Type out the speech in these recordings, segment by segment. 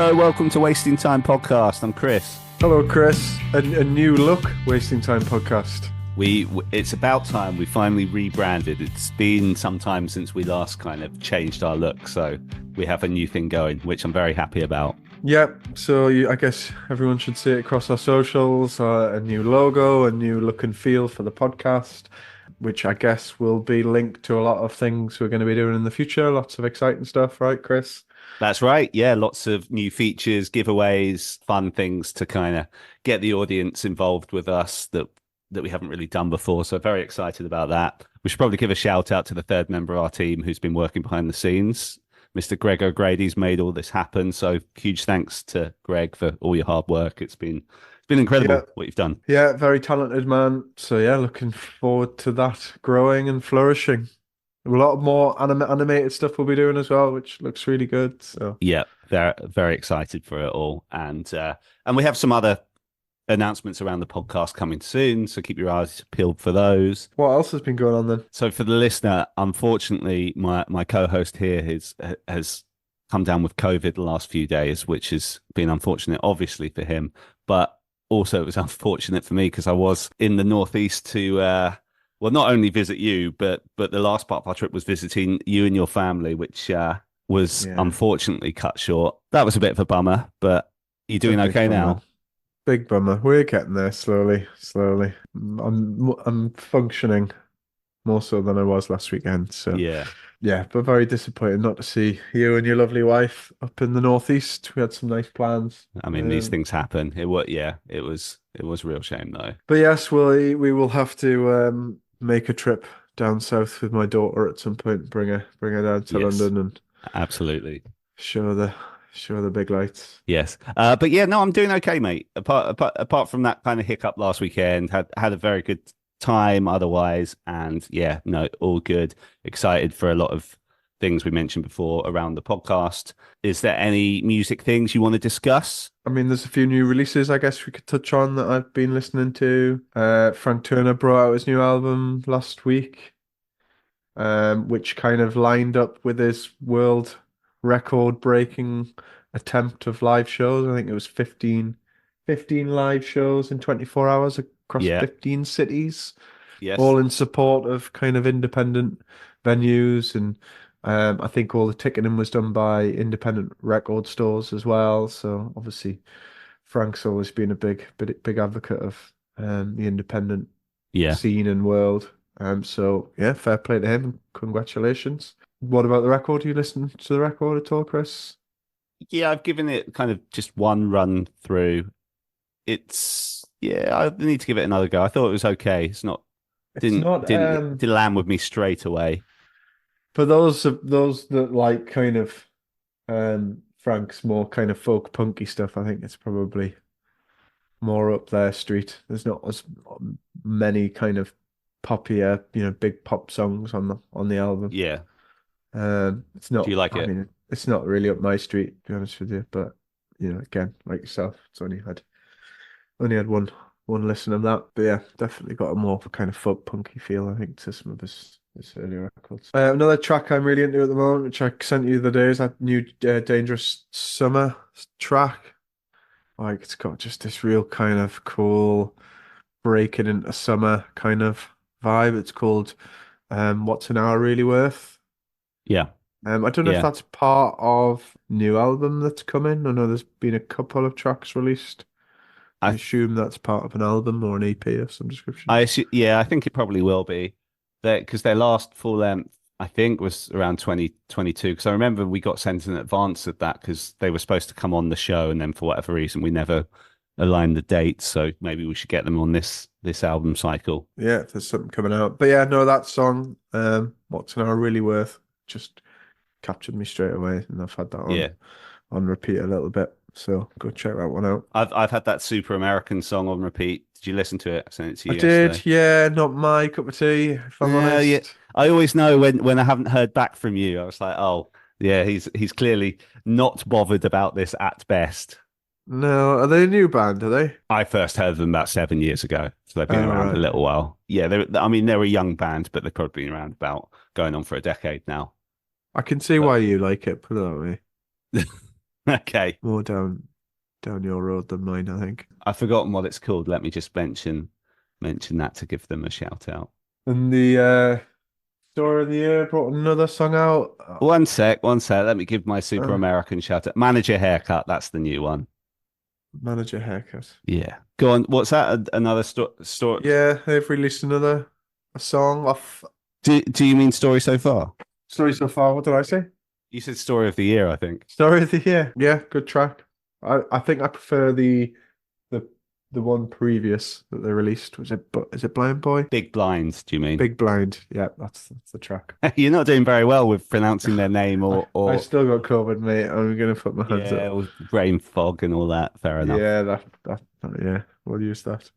Hello, welcome to Wasting Time Podcast. I'm Chris. Hello, Chris. A new look, Wasting Time Podcast. It's about time we finally rebranded. It's been some time since we last kind of changed our look, so we have a new thing going, which I'm very happy about. Yep. So I guess everyone should see it across our socials. A new logo, a new look and feel for the podcast, which I guess will be linked to a lot of things we're going to be doing in the future. Lots of exciting stuff, right, Chris? That's right. Yeah, lots of new features, giveaways, fun things to kind of get the audience involved with us that we haven't really done before. So very excited about that. We should probably give a shout out to the third member of our team who's been working behind the scenes. Mr. Greg O'Grady's made all this happen. So huge thanks to Greg for all your hard work. It's been incredible what you've done. Yeah, very talented man. So yeah, looking forward to that growing and flourishing. A lot more animated stuff we'll be doing as well, which looks really good. So yeah, very, very excited for it all. And we have some other announcements around the podcast coming soon, so keep your eyes peeled for those. What else has been going on then? So for the listener, unfortunately, my co-host here has come down with COVID the last few days, which has been unfortunate, obviously, for him. But also it was unfortunate for me because I was in the Northeast to... well, not only visit you, but the last part of our trip was visiting you and your family, which was unfortunately cut short. That was a bit of a bummer, but you're doing okay now? Big bummer. We're getting there slowly. I'm functioning more so than I was last weekend. So yeah, but very disappointed not to see you and your lovely wife up in the Northeast. We had some nice plans. I mean, these things happen. It was a real shame though. But yes, we will have to make a trip down south with my daughter at some point. Bring her down to London and absolutely show the big lights. Yes, but yeah, no, I'm doing okay, mate. Apart from that kind of hiccup last weekend, had a very good time otherwise, and yeah, no, all good. Excited for a lot of things we mentioned before around the podcast. Is there any music things you want to discuss? I mean, there's a few new releases I guess we could touch on that I've been listening to. Frank Turner brought out his new album last week, which kind of lined up with his world record-breaking attempt of live shows. I think it was 15 live shows in 24 hours across 15 cities, all in support of kind of independent venues. And I think all the ticketing was done by independent record stores as well. So obviously Frank's always been a big advocate of the independent scene and world. So yeah, fair play to him. Congratulations. What about the record? You listen to the record at all, Chris? Yeah, I've given it kind of just one run through. I need to give it another go. I thought it was okay. It didn't land with me straight away. For those that like kind of Frank's more kind of folk punky stuff, I think it's probably more up their street. There's not as many kind of poppier, big pop songs on the album. Yeah. It's not. Do you like it? I mean, it's not really up my street, to be honest with you. But again, like yourself, it's only had one listen of that. But yeah, definitely got a more kind of folk punky feel, I think, to some of his earlier records. Another track I'm really into at the moment, which I sent you the other day, is that new Dangerous Summer track. Like, it's got just this real kind of cool breaking into summer kind of vibe. It's called What's an Hour Really Worth? Yeah. I don't know if that's part of new album that's coming. I know there's been a couple of tracks released. I assume that's part of an album or an EP of some description. I think it probably will be. Because their last full length, I think, was around 2022. Because I remember we got sent in advance of that because they were supposed to come on the show, and then for whatever reason we never aligned the dates. So maybe we should get them on this album cycle. Yeah, if there's something coming out. But yeah, no, that song, What's an Hour Really Worth, just captured me straight away, and I've had that on repeat a little bit. So go check that one out. I've had that Super American song on repeat. Did you listen to it? I sent it to you yesterday. Did, yeah. Not my cup of tea, if I'm honest. Yeah. I always know when I haven't heard back from you. I was like, oh, yeah, he's clearly not bothered about this at best. No, are they a new band, are they? I first heard them about 7 years ago, so they've been around a little while. Yeah, they're a young band, but they've probably been around about going on for a decade now. I can see why you like it, put it that way. Okay. More down your road than mine, I think. I've forgotten what it's called. Let me just mention that to give them a shout out. And the Story of the Year brought another song out. One sec, one sec. Let me give my super Uh, American shout out. Manager Haircut. That's the new one. Manager Haircut. Yeah. Go on. What's that? Another story? Yeah, they've released another a song off Do you mean story so far? Story So Far. What did I say? You said story of the year, I think. Story of the Year. Yeah, good track. I think I prefer the the one previous that they released. Is it Blind Boy? Big Blind, do you mean? Big Blind. Yeah, that's the track. You're not doing very well with pronouncing their name I or still got COVID, mate. I'm gonna put my hands yeah, up. or brain fog and all that. Fair enough. Yeah, yeah, we'll use that.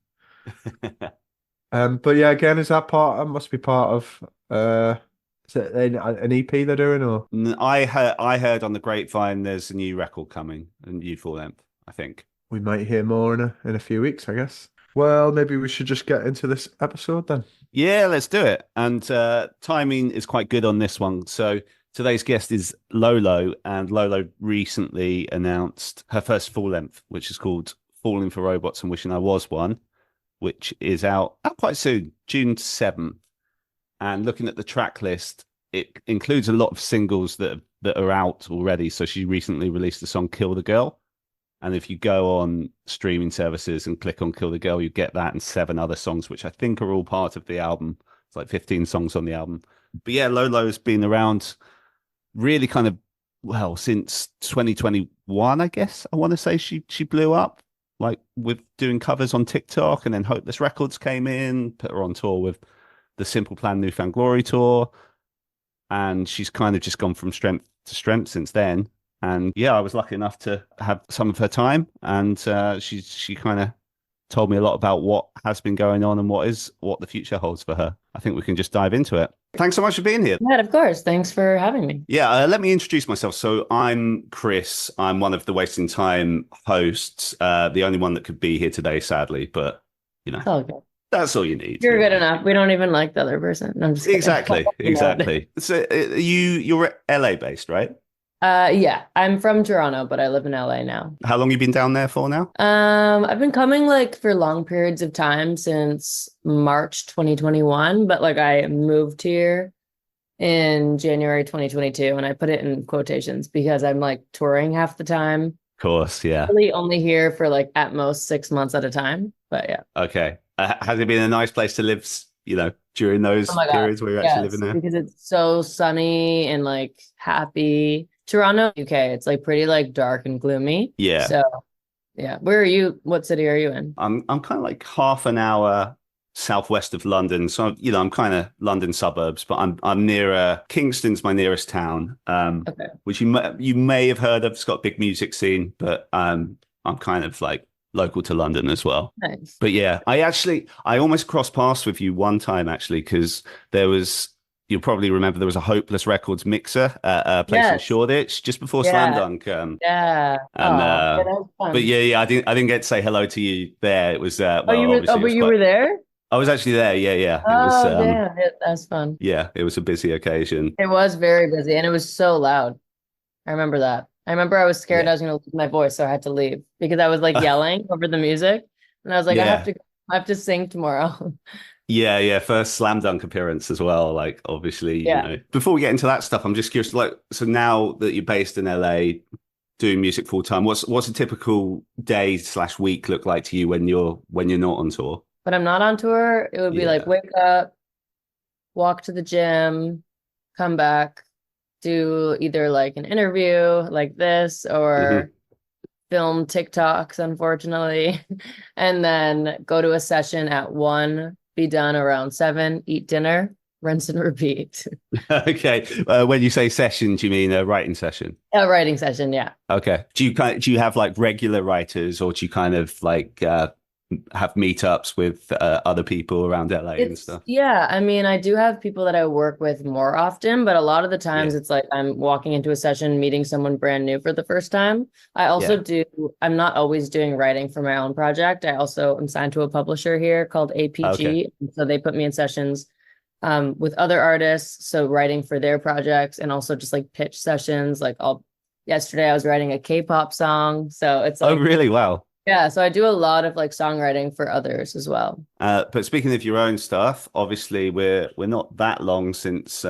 But yeah, again, is that part? That must be part of is it an EP they're doing or? I heard on the grapevine there's a new record coming, a new full length, I think. We might hear more in a few weeks, I guess. Well, maybe we should just get into this episode then. Yeah, let's do it. And timing is quite good on this one. So today's guest is LØLØ, and LØLØ recently announced her first full length, which is called Falling for Robots and Wishing I Was One, which is out quite soon, June 7th. And looking at the track list, it includes a lot of singles that are out already. So she recently released the song Kill the Girl. And if you go on streaming services and click on Kill the Girl, you get that and 7 other songs, which I think are all part of the album. It's like 15 songs on the album. But yeah, LØLØ has been around really kind of, well, since 2021, I guess. I want to say she blew up, like with doing covers on TikTok, and then Hopeless Records came in, put her on tour with the Simple Plan New Found Glory tour. And she's kind of just gone from strength to strength since then. And yeah, I was lucky enough to have some of her time, and she kind of told me a lot about what has been going on and what the future holds for her. I think we can just dive into it. Thanks so much for being here. Yeah, of course. Thanks for having me. Yeah, let me introduce myself. So I'm Chris. I'm one of the Wasting Time hosts, the only one that could be here today, sadly. But you know, It's all good. that's all you need. You're good enough. We don't even like the other person. No, I'm just kidding. Exactly. So you're LA based, right? Yeah, I'm from Toronto, but I live in LA now. How long you been down there for now? I've been coming like for long periods of time since March 2021, but like I moved here in January 2022, and I put it in quotations because I'm like touring half the time. Of course, yeah. Really only here for like at most 6 months at a time, but yeah. Okay. Has it been a nice place to live, during those Oh my God, periods where you're actually living there? because it's so sunny and like happy. Toronto, UK, it's like pretty like dark and gloomy. Yeah. So yeah. Where are you? What city are you in? I'm kind of like half an hour southwest of London. So, I'm kind of London suburbs, but I'm nearer Kingston's my nearest town. Okay. Which you may have heard of. It's got a big music scene, but I'm kind of like local to London as well. Nice. But yeah, I almost crossed paths with you one time actually, because you'll probably remember there was a Hopeless Records mixer at a place in Shoreditch just before Slam Dunk. Yeah. And that was fun. but yeah, I didn't get to say hello to you there. It was but you were there? I was actually there. Yeah. Oh, damn. That's fun. Yeah, it was a busy occasion. It was very busy and it was so loud. I remember that. I remember I was scared Yeah. I was going to lose my voice, so I had to leave because I was like yelling over the music, and I was like, Yeah. I have to sing tomorrow. Yeah. First Slam Dunk appearance as well. Like, obviously, Before we get into that stuff, I'm just curious. Like, so now that you're based in LA, doing music full time, what's a typical day/week look like to you when you're not on tour? But I'm not on tour. It would be like wake up, walk to the gym, come back, do either like an interview like this or film TikToks, unfortunately, and then go to a session at 1, be done around 7, eat dinner, rinse and repeat. Okay. When you say session, do you mean a writing session? A writing session, yeah. Okay. Do you have like regular writers, or do you kind of like have meetups with other people around LA and stuff? Yeah, I mean, I do have people that I work with more often, but a lot of the times it's like I'm walking into a session, meeting someone brand new for the first time. I also I'm not always doing writing for my own project. I also am signed to a publisher here called APG. Okay. So they put me in sessions with other artists, so writing for their projects, and also just like pitch sessions. Like I'll yesterday I was writing a K-pop song. So it's Oh, like, really? Wow. yeah, so I do a lot of like songwriting for others as well. But speaking of your own stuff, obviously we're not that long since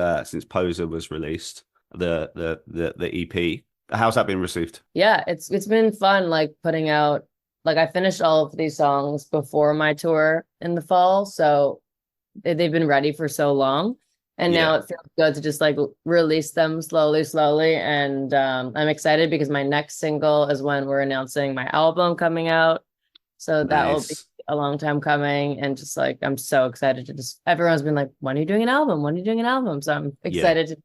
Poser was released, the EP. How's that been received? Yeah, it's been fun like putting out like I finished all of these songs before my tour in the fall, so they've been ready for so long. And now Yeah. it feels good to just like release them slowly. And I'm excited because my next single is when we're announcing my album coming out. So that will be Nice. a long time coming. And just like, I'm so excited to just, everyone's been like, when are you doing an album? When are you doing an album? So I'm Yeah. excited to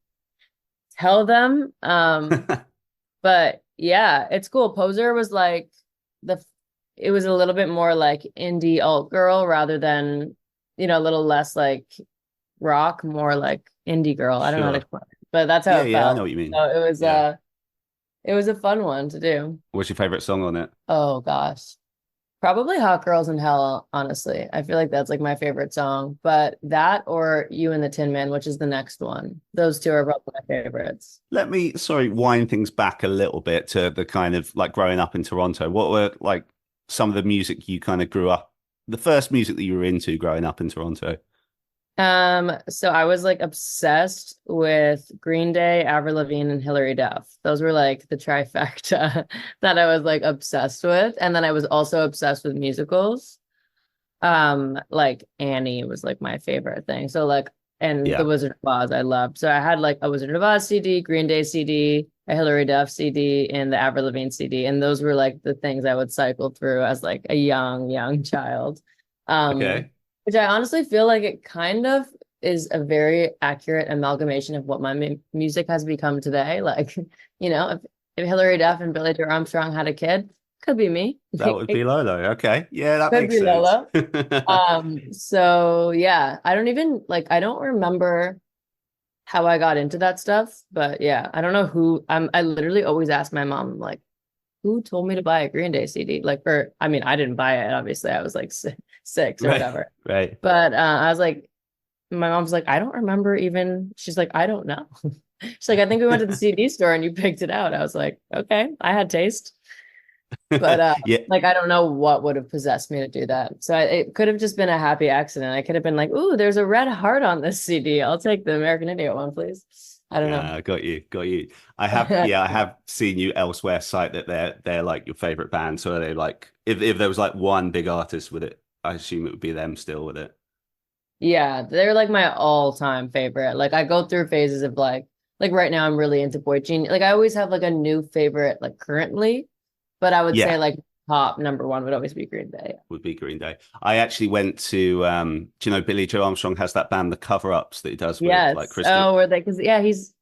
tell them. But yeah, it's cool. Poser was like the, it was a little bit more like indie alt girl rather than, a little less like rock, more like indie girl. I don't know how to Sure. explain it, but that's how Yeah, it yeah, I know felt. what you mean. So Yeah. it was a fun one to do. What's your favorite song on it? Oh gosh. Probably Hot Girls in Hell, honestly. I feel like that's like my favorite song. But that or You and the Tin Man, which is the next one. Those two are probably my favorites. Let me, sorry, wind things back a little bit to the kind of like growing up in Toronto. What were like some of the music you kind of grew up, the first music that you were into growing up in Toronto? So I was like obsessed with Green Day, Avril Lavigne, and Hilary Duff. Those were like the trifecta that I was like obsessed with. And then I was also obsessed with musicals. Like Annie was like my favorite thing. So like, and The Yeah. Wizard of Oz I loved. So I had like a Wizard of Oz CD, Green Day CD, a Hilary Duff CD, and the Avril Lavigne CD. And those were like the things I would cycle through as like a young child. Okay. Which I honestly feel like it kind of is a very accurate amalgamation of what my music has become today. Like, if Hilary Duff and Billie Joe Armstrong had a kid, could be me. That would be LØLØ. Okay. Yeah, that Could makes be sense. Lola. So yeah, I don't even like I don't remember how I got into that stuff, but yeah, I don't know who I literally always ask my mom like who told me to buy a Green Day CD? Like, or I mean, I didn't buy it, obviously. I was like six or Right. whatever. Right. But I was like, my mom's like, I don't remember even. She's like, I don't know. She's like, I think we went to the CD store and you picked it out. I was like, okay, I had taste. But Yeah. like, I don't know what would have possessed me to do that. So it could have just been a happy accident. I could have been like, ooh, there's a red heart on this CD. I'll take the American Idiot one, please. I don't know. Got you, got you. I have seen you elsewhere cite that they're like your favorite band. So are they like if there was like one big artist with it, I assume it would be them still with it. Yeah, they're like my all-time favorite. Like I go through phases of like right now I'm really into Boy Genius. Like I always have like a new favorite like currently, but I would say Yeah, like top number one would always be Green Day. would be Green Day. I actually went to do you know Billie Joe Armstrong has that band, The Cover-Ups, that he does with like Yes. Kristen. Oh, were they? Because yeah, he's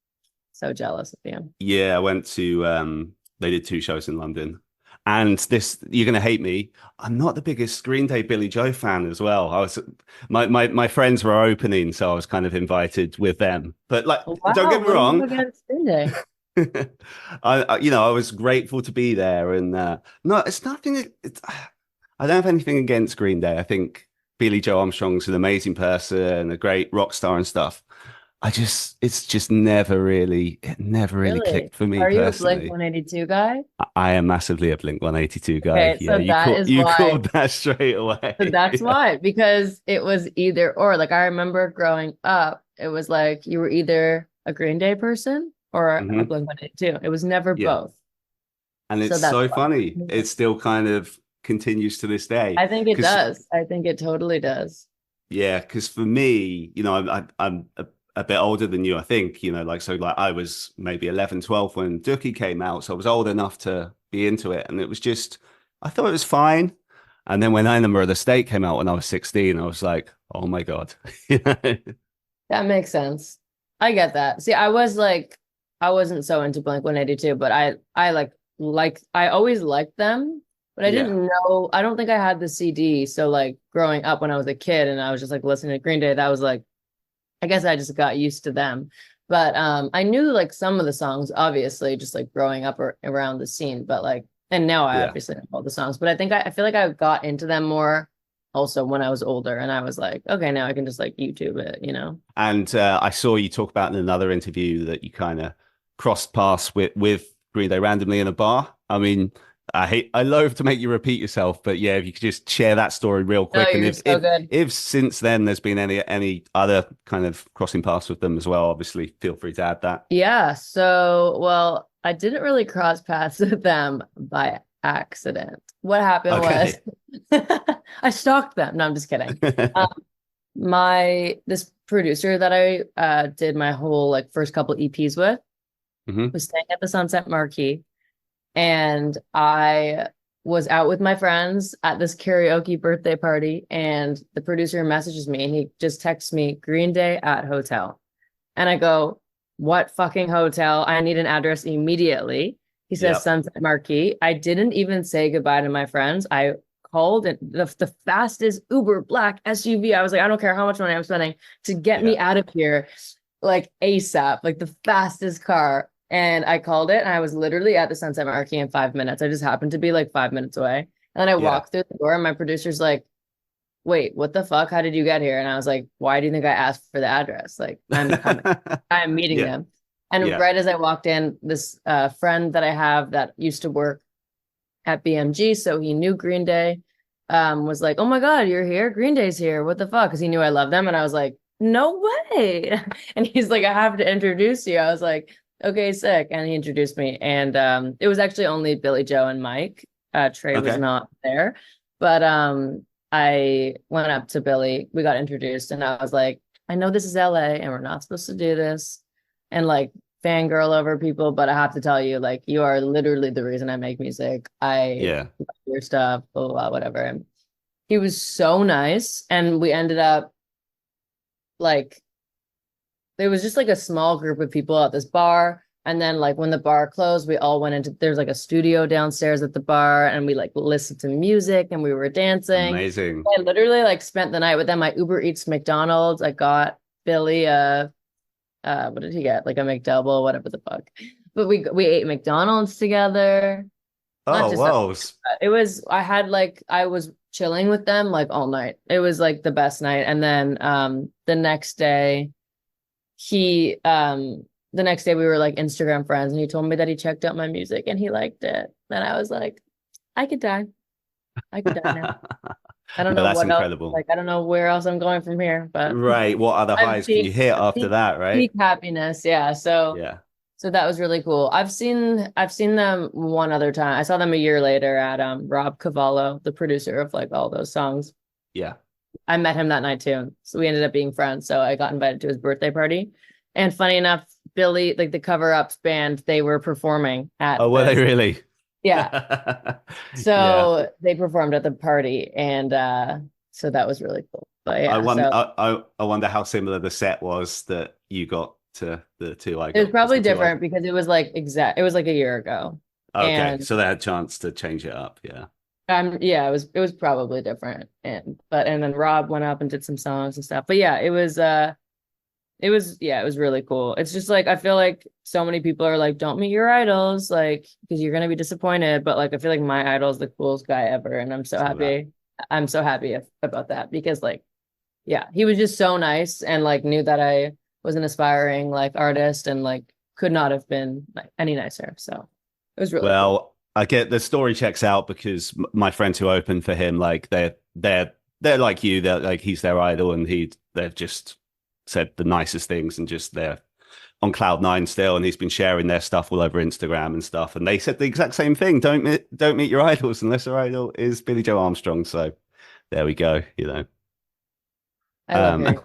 so jealous of him. Yeah, I went to they did two shows in London. And this, you're gonna hate me. I'm not the biggest Green Day Billy Joe fan as well. I was my friends were opening, so I was kind of invited with them. But like, Wow, don't get me what do you have wrong. against Green Day? I was grateful to be there, and no, it's nothing. I don't have anything against Green Day. I think Billy Joe Armstrong's an amazing person, a great rock star and stuff. It's just it never really Really? clicked for me Are you a Blink personally. 182 guy? I am massively a Blink 182 guy. Okay, Yeah, so that is you why. called that straight away. So that's Yeah. why, because it was either or. Like I remember growing up, it was like you were either a Green Day person or a Hmm. Blink-182. It was never Yeah. both. And So it's that's so why. funny. It still kind of continues to this day. I think it Because does. I think it totally does. yeah, because for me, I'm a bit older than you, I think, like so like I was maybe 11, 12 when Dookie came out, so I was old enough to be into it, and it was just I thought it was fine. And then when Enema of the State came out when I was 16, I was like, oh my God. You know? That makes sense. I get that. See, I was like, I wasn't so into Blink-182, but I I always liked them, but I Yeah. didn't know, I don't think I had the CD. So like growing up when I was a kid and I was just like listening to Green Day, that was like, I guess I just got used to them. But I knew like some of the songs, obviously, just like growing up around the scene. But like, and now I Yeah. obviously know all the songs. But I think I feel like I got into them more also when I was older, and I was like, okay, now I can just like YouTube it. And I saw you talk about in another interview that you kind of crossed paths with Green Day randomly in a bar. I mean, I loathe to make you repeat yourself, but yeah, if you could just share that story real quick, No, and you're so good. if since then there's been any other kind of crossing paths with them as well, obviously feel free to add that. Yeah. So, well, I didn't really cross paths with them by accident. What happened was Okay. I stalked them. No, I'm just kidding. This producer that I did my whole like first couple EPs with was staying at the Sunset Marquee, and I was out with my friends at this karaoke birthday party, and the producer messages me and he just texts me Green Day at hotel. And I go, what fucking hotel? I need an address immediately. He says Yep. Sunset Marquee. I didn't even say goodbye to my friends. I called and the fastest Uber black SUV. I was like, I don't care how much money I'm spending to get me out of here, like ASAP, like the fastest car. And I called it, and I was literally at the Sunset Marquee in 5 minutes. I just happened to be like 5 minutes away. And then I walked through the door, and my producer's like, wait, what the fuck? How did you get here? And I was like, why do you think I asked for the address? Like, I'm coming. I'm meeting them. And right as I walked in, this friend that I have that used to work at BMG, so he knew Green Day, was like, oh my God, you're here? Green Day's here. What the fuck? Because he knew I love them. And I was like, no way. And he's like, I have to introduce you. I was like, okay, sick. And he introduced me. And it was actually only Billie Joe and Mike. Trey was not there. But I went up to Billy. We got introduced, and I was like, I know this is LA and we're not supposed to do this and like fangirl over people, but I have to tell you, like, you are literally the reason I make music. I love your stuff, blah, blah, blah, whatever. And he was so nice. And we ended up like, there was just like a small group of people at this bar. And then like when the bar closed, we all went into, there's like a studio downstairs at the bar, and we like listened to music and we were dancing. Amazing. I literally like spent the night with them. I Uber Eats McDonald's. I got Billy what did he get? Like a McDouble, whatever the fuck. But we ate McDonald's together. Oh, wow. It was, I was chilling with them like all night. It was like the best night. And then the next day we were like Instagram friends, and he told me that he checked out my music and he liked it. And I was like, I could die. I could die now. I don't know that's what incredible. else. Like, I don't know where else I'm going from here, but right. What other highs can you hit after that, right? Peak happiness. Yeah. So that was really cool. I've seen them one other time. I saw them a year later at Rob Cavallo, the producer of like all those songs. Yeah. I met him that night too. So we ended up being friends. So I got invited to his birthday party. And funny enough, Billy, like the Cover Ups band, they were performing at. Oh, were they really? Yeah. So they performed at the party, and so that was really cool. But yeah, I wonder how similar the set was that you got to the two I got. It was probably different because it was like it was like a year ago. Okay, so they had a chance to change it up. Yeah. Yeah, it was probably different. And then Rob went up and did some songs and stuff. But yeah, it was really cool. It's just like, I feel like so many people are like, don't meet your idols, like, because you're going to be disappointed. But like, I feel like my idol is the coolest guy ever. And I'm so happy. I'm so happy about that because like, yeah, he was just so nice and like knew that I was an aspiring like artist and like could not have been like any nicer. So it was really cool. I get the story checks out because my friends who opened for him, like they're like you, they're like, he's their idol, and they've just said the nicest things, and just they're on cloud nine still, and he's been sharing their stuff all over Instagram and stuff, and they said the exact same thing: don't meet your idols unless your idol is Billie Joe Armstrong. So there we go. I love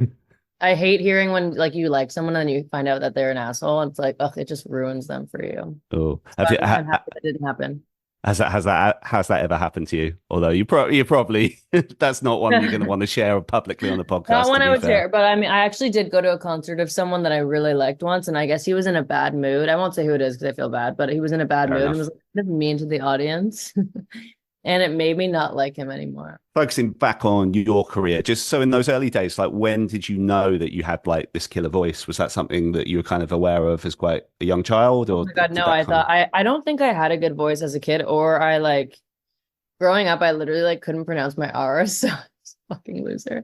I hate hearing when like you like someone and you find out that they're an asshole. It's like, oh, it just ruins them for you. Oh, I'm happy that didn't happen. Has that ever happened to you? Although you probably that's not one you're going to want to share publicly on the podcast. Not one I would share, but I mean, I actually did go to a concert of someone that I really liked once, and I guess he was in a bad mood. I won't say who it is because I feel bad, but he was in a bad mood and was kind of mean to the audience. And it made me not like him anymore. Focusing back on your career, just so in those early days, like when did you know that you had like this killer voice? Was that something that you were kind of aware of as quite a young child? Or oh my God, no, I don't think I had a good voice as a kid, or I like growing up, I literally like couldn't pronounce my R's, so I was a fucking loser.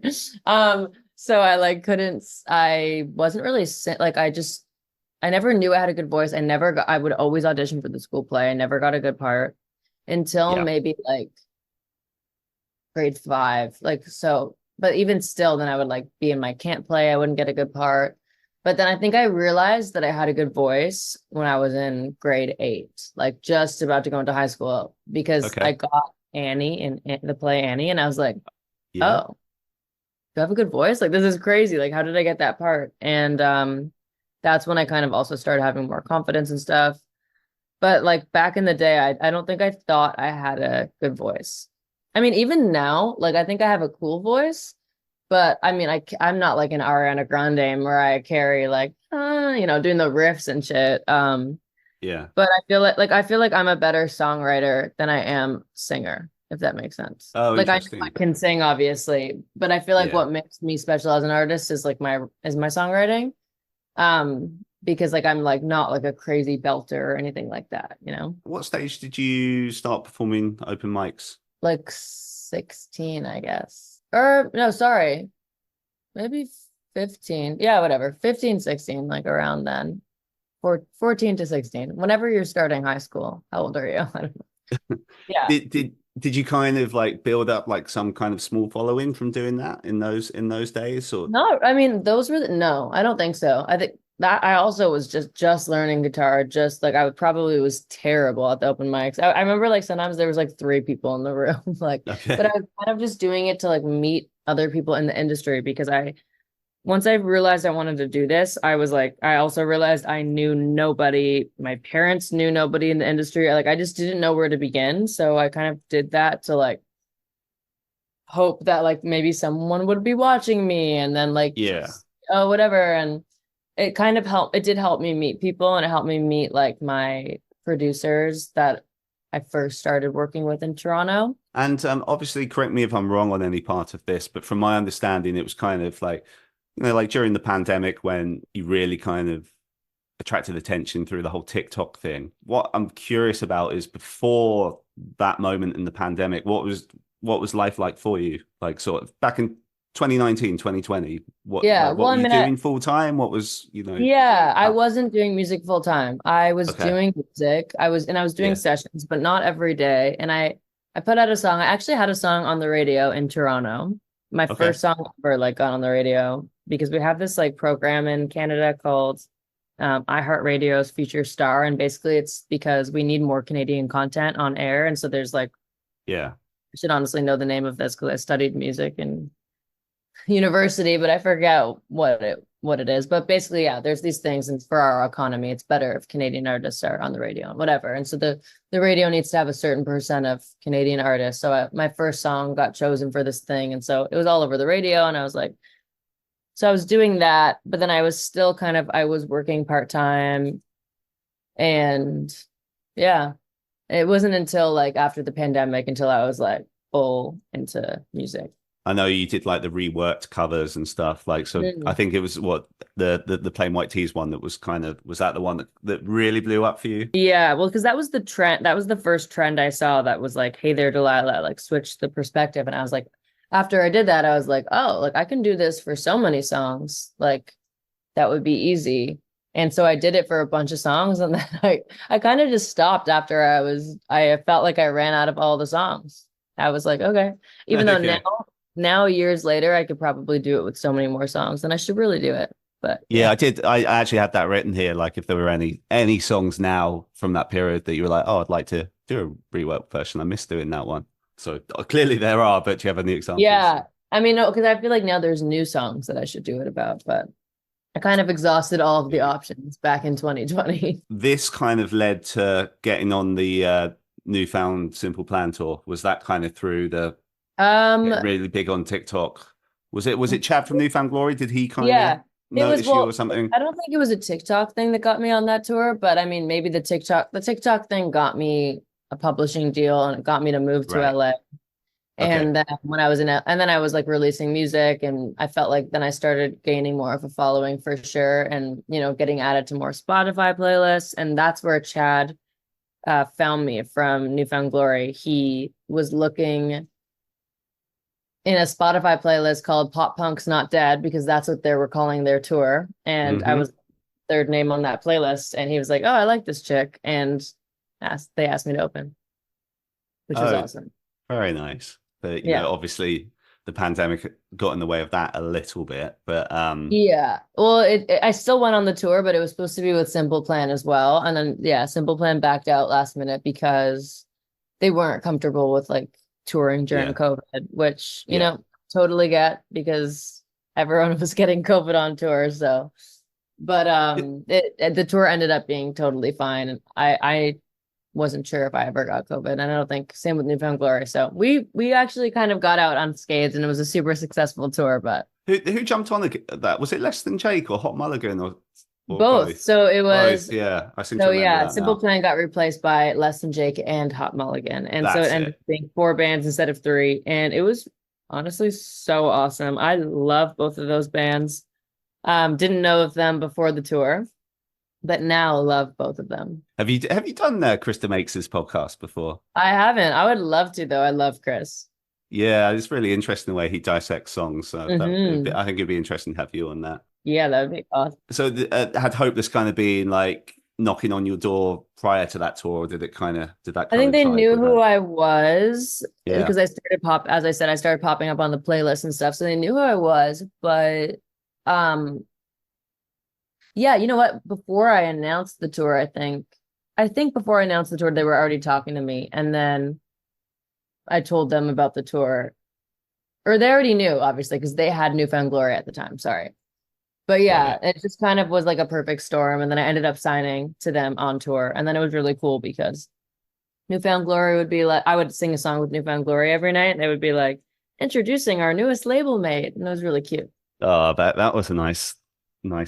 So I like I wasn't really like I I never knew I had a good voice. I would always audition for the school play. I never got a good part until maybe like grade 5. Like, so, but even still, then I would like be in my camp play. I wouldn't get a good part. But then I think I realized that I had a good voice when I was in grade 8, like just about to go into high school, because I got Annie in the play Annie, and I was like, oh, do I have a good voice? Like, this is crazy. Like, how did I get that part? And that's when I kind of also started having more confidence and stuff. But like back in the day, I don't think I thought I had a good voice. I mean, even now, like I think I have a cool voice. But I mean, I'm not like an Ariana Grande where I carry like, doing the riffs and shit. Yeah. But I feel like I'm a better songwriter than I am singer, if that makes sense. Oh, like I interesting. can sing, obviously, but I feel like what makes me special as an artist is like my songwriting. Because like I'm like not like a crazy belter or anything like that, you know. What stage did you start performing open mics? Like 16, I guess. Or no, sorry. Maybe 15. Yeah, whatever. 15, 16, like around then. 14 to 16. Whenever you're starting high school. How old are you? I don't know. Yeah. Did you kind of like build up like some kind of small following from doing that in those days? Or no, I mean no, I don't think so. I think that I also was just learning guitar. Just like I probably was terrible at the open mics. I remember like sometimes there was like 3 people in the room. Like, but I was kind of just doing it to like meet other people in the industry, because once I realized I wanted to do this, I was like, I also realized I knew nobody. My parents knew nobody in the industry. Like, I just didn't know where to begin. So I kind of did that to like hope that like maybe someone would be watching me, and then like, oh, whatever. And it kind of helped. It did help me meet people, and it helped me meet like my producers that I first started working with in Toronto. And obviously, correct me if I'm wrong on any part of this, but from my understanding, it was kind of like, like during the pandemic when you really kind of attracted attention through the whole TikTok thing. What I'm curious about is before that moment in the pandemic, what was life like for you? Like sort of back in 2019, 2020, what were you doing full time? What was, I wasn't doing music full time. I was doing music. I was doing sessions, but not every day. And I put out a song. I actually had a song on the radio in Toronto. My first song ever like got on the radio, because we have this like program in Canada called iHeartRadio's Future Star, and basically it's because we need more Canadian content on air. And so there's like, I should honestly know the name of this because I studied music in university, but I forget what it is. But basically, there's these things, and for our economy, it's better if Canadian artists are on the radio and whatever. And so the radio needs to have a certain % of Canadian artists. So my first song got chosen for this thing, and so it was all over the radio. And I was like, so I was doing that, but then I was still I was working part-time, and it wasn't until like after the pandemic until I was like full into music. I know you did like the reworked covers and stuff. Like, so I think it was what the plain white tees one that was was that the one that really blew up for you? Yeah, well, because that was the trend. That was the first trend I saw that was like, hey there, Delilah, like switch the perspective. And I was like, after I did that, I was like, oh, like I can do this for so many songs. Like that would be easy. And so I did it for a bunch of songs. And then I kind of just stopped after I felt like I ran out of all the songs. I was like, okay, even though now years later, I could probably do it with so many more songs, and I should really do it. But I did. I actually had that written here. Like if there were any songs now from that period that you were like, oh, I'd like to do a rework version. I miss doing that one. So clearly there are, but do you have any examples? Yeah. I mean, no, because I feel like now there's new songs that I should do it about, but I kind of exhausted all of the options back in 2020. This kind of led to getting on the Newfound Simple Plan tour. Was that kind of through the really big on TikTok? Was it Chad from Newfound Glory? Did he kind of notice you or something? I don't think it was a TikTok thing that got me on that tour, but I mean maybe the TikTok thing got me a publishing deal, and it got me to move to LA. And then when I was and then I was like releasing music, and I felt like then I started gaining more of a following for sure, and getting added to more Spotify playlists. And that's where Chad found me from Newfound Glory. He was looking in a Spotify playlist called Pop Punk's Not Dead, because that's what they were calling their tour. And I was, third name on that playlist, and he was like, "Oh, I like this chick," and they asked me to open, which was awesome. Very nice. But you Yeah. know, obviously the pandemic got in the way of that a little bit, but Yeah. Well, I still went on the tour, but it was supposed to be with Simple Plan as well, and then Simple Plan backed out last minute because they weren't comfortable with like touring during COVID, which you know totally get because everyone was getting COVID on tour. So, but the tour ended up being totally fine, and I wasn't sure if I ever got COVID, and I don't think same with Newfound Glory. So we actually kind of got out unscathed, and it was a super successful tour. But who jumped on that? Was it Less Than Jake or Hot Mulligan or both? So it was both, yeah. I seem to remember that Simple now. Plan got replaced by Less Than Jake and Hot Mulligan, and so it ended up being 4 bands instead of 3, and it was honestly so awesome. I love both of those bands. Didn't know of them before the tour, but now love both of them. Have you done Krista Makes This podcast before? I haven't. I would love to though. I love Chris. Yeah, it's really interesting the way he dissects songs. So I think it'd be interesting to have you on that. Yeah, that would be awesome. So had Hopeless kind of been like knocking on your door prior to that tour, or did that I think they knew who I was because I started I started popping up on the playlist and stuff. So they knew who I was, but yeah, you know what? Before I announced the tour, I think before I announced the tour, they were already talking to me, and then I told them about the tour, or they already knew, obviously, because they had Newfound Glory at the time. Sorry. But yeah, it just kind of was like a perfect storm. And then I ended up signing to them on tour. And then it was really cool because Newfound Glory would be like, I would sing a song with Newfound Glory every night. And they would be like, introducing our newest label mate. And it was really cute. Oh, that was a nice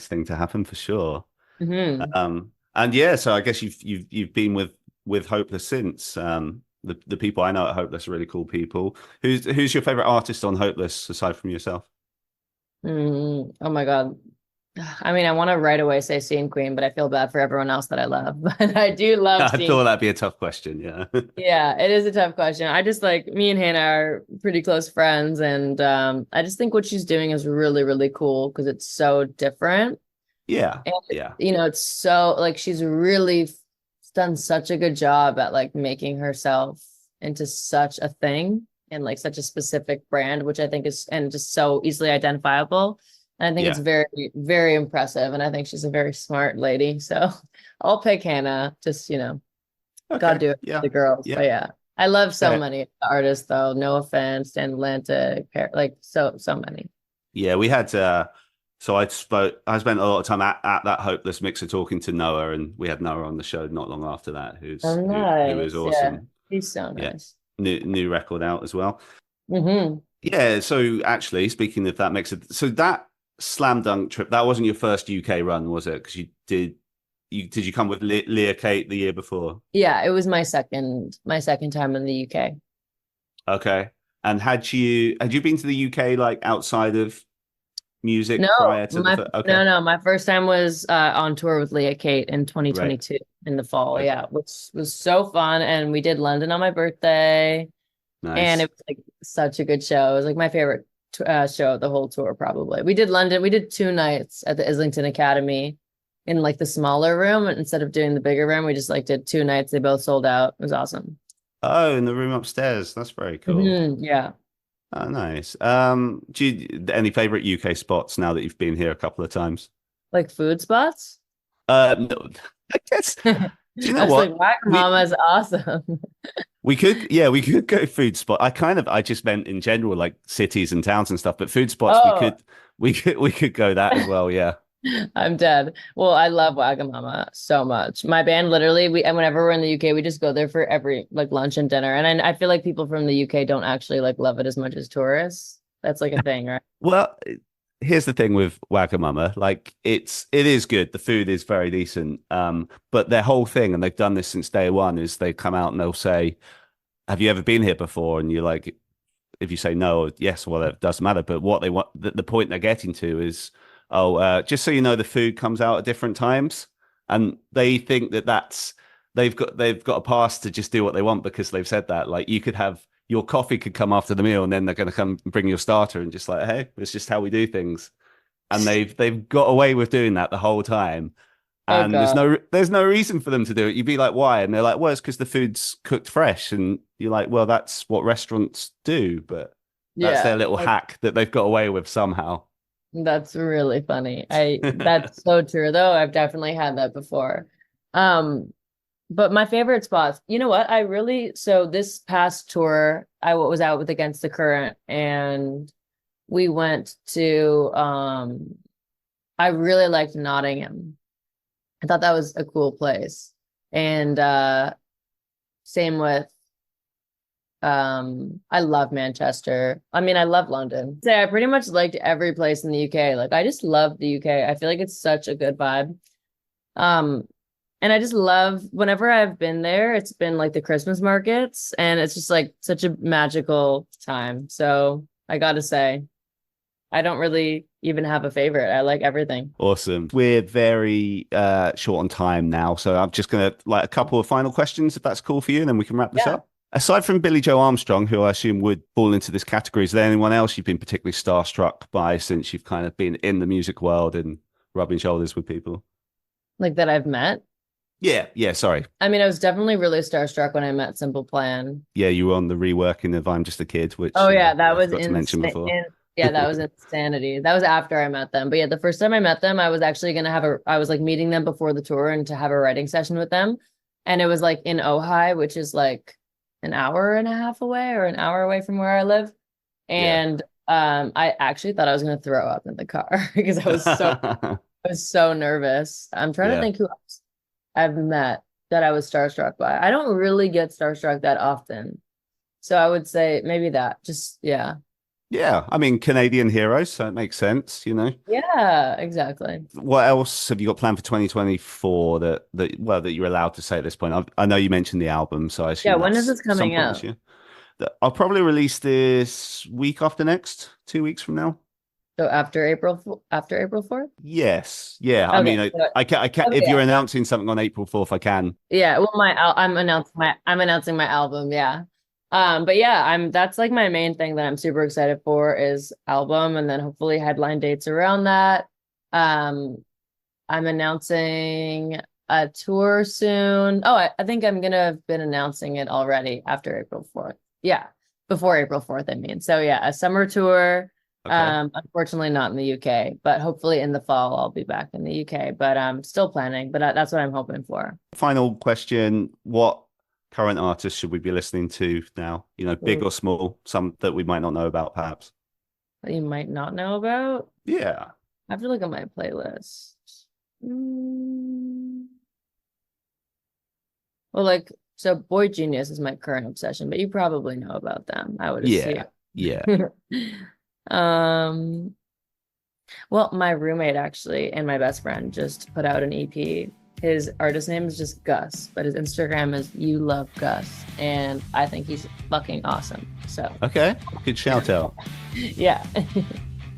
thing to happen for sure. And yeah, so I guess you've been with Hopeless since. The people I know at Hopeless are really cool people. Who's your favorite artist on Hopeless aside from yourself? Oh my God. I mean, I want to right away say Scene Queen, but I feel bad for everyone else that I love. But I do love I thought that'd be a tough question, yeah. Yeah, it is a tough question. I just like me and Hannah are pretty close friends, and I just think what she's doing is really, really cool because it's so different. Yeah. And, yeah. You know, it's so like she's really done such a good job at like making herself into such a thing and like such a specific brand, which I think is and just so easily identifiable. And I think it's very, very impressive. And I think she's a very smart lady. So I'll pick Hannah. Just, you know, gotta do it for the girls. But yeah, I love so many artists though. No offense, Dan Atlantic, like so many. Yeah, we had so I spent a lot of time at that Hopeless mixer talking to Noah, and we had Noah on the show not long after that, who is awesome. Yeah. He's so nice. New record out as well. Yeah, so actually, speaking of that mixer, so that Slam Dunk trip, that wasn't your first UK run, was it? Because did you come with Leah Kate the year before? Yeah, it was my second time in the UK. Okay. And had you been to the UK like outside of music prior to No, my first time was on tour with Leah Kate in 2022 in the fall, which was so fun. And we did London on my birthday. Nice. And it was like such a good show. It was like my favorite show of the whole tour, probably. We did London. We did 2 nights at the Islington Academy in like the smaller room. Instead of doing the bigger room, we just like did 2 nights. They both sold out. It was awesome. Oh, in the room upstairs. That's very cool. Yeah. Oh, nice. Any favorite UK spots now that you've been here a couple of times? Like food spots? No, I guess. Do you know what? Like Wagamama's awesome. We could go food spot. I just meant in general, like cities and towns and stuff. But food spots, we could go that as well. Yeah. I'm dead. Well, I love Wagamama so much. My band literally, whenever we're in the UK, we just go there for every like lunch and dinner. And I feel like people from the UK don't actually like love it as much as tourists. That's like a thing, right? Well, here's the thing with Wagamama. Like it is good. The food is very decent. But their whole thing, and they've done this since day one, is they come out and they'll say, "Have you ever been here before?" And you're like, if you say no or yes, well, it doesn't matter. But what they want, the point they're getting to is, just so you know, the food comes out at different times, and they think they've got a pass to just do what they want because they've said that. Like you could have your coffee could come after the meal, and then they're going to come bring your starter, and just like, hey, it's just how we do things. And they've got away with doing that the whole time. Oh And God. there's no reason for them to do it. You'd be like, why? And they're like, well, it's because the food's cooked fresh. And you're like, well, that's what restaurants do, but that's Yeah. their little hack that they've got away with somehow. That's really funny. That's so true though. I've definitely had that before. But my favorite spots, you know what? So this past tour, I was out with Against the Current, and we went to I really liked Nottingham. I thought that was a cool place. And same with I love Manchester. I mean, I love London. I pretty much liked every place in the UK. Like I just love the UK. I feel like it's such a good vibe. And I just love whenever I've been there, it's been like the Christmas markets, and it's just like such a magical time. So I gotta say, I don't really even have a favorite. I like everything. Awesome. We're very short on time now, so I'm just gonna like a couple of final questions, if that's cool for you, and then we can wrap this up. Aside from Billie Joe Armstrong, who I assume would fall into this category, is there anyone else you've been particularly starstruck by since you've kind of been in the music world and rubbing shoulders with people? Like that I've met? Yeah, sorry. I mean, I was definitely really starstruck when I met Simple Plan. Yeah, you were on the reworking of I'm Just a Kid, which that was to mention before. Yeah, that was insanity. That was after I met them. But yeah, the first time I met them, I was actually gonna I was like meeting them before the tour and to have a writing session with them. And it was like in Ojai, which is like an hour and a half away or an hour away from where I live. And I actually thought I was gonna throw up in the car because I was so nervous. I'm trying to think who else I've met that I was starstruck by. I don't really get starstruck that often. So I would say maybe that. Just Yeah, I mean, Canadian heroes, so it makes sense, you know? Yeah, exactly. What else have you got planned for 2024 that you're allowed to say at this point? I know you mentioned the album, so I assume when is this coming out? I'll probably release this week after next, 2 weeks from now. So after April 4th? Yes. Yeah. Okay, I mean, I can if you're announcing something on April 4th, I can. Yeah. Well, I'm announcing my album. Yeah. But yeah, that's like my main thing that I'm super excited for is album, and then hopefully headline dates around that. I'm announcing a tour soon. Oh, I think I'm gonna have been announcing it already after April 4th. Yeah, before April 4th, I mean. So yeah, a summer tour. Okay. Unfortunately not in the UK, but hopefully in the fall I'll be back in the UK. But I'm still planning, but that's what I'm hoping for. Final question: what current artists should we be listening to now? You know, big or small, some that we might not know about, perhaps. That you might not know about? Yeah. I have to look at my playlist. Well, like, so Boy Genius is my current obsession, but you probably know about them, I would assume. Yeah. Well, my roommate actually and my best friend just put out an EP. His artist name is just Gus, but his Instagram is You Love Gus, and I think he's fucking awesome. So okay, good shout out. Yeah.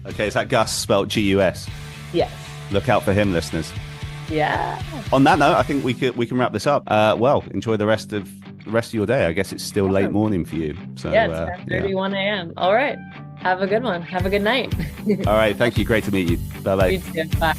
Okay, is that Gus spelled Gus? Yes. Look out for him, listeners. Yeah. On that note, I think we can wrap this up. Well, enjoy the rest of your day. I guess it's still late morning for you. So yeah, it's 10:31 a.m. All right. Have a good one. Have a good night. All right. Thank you. Great to meet you. Bye-bye. You too. Bye.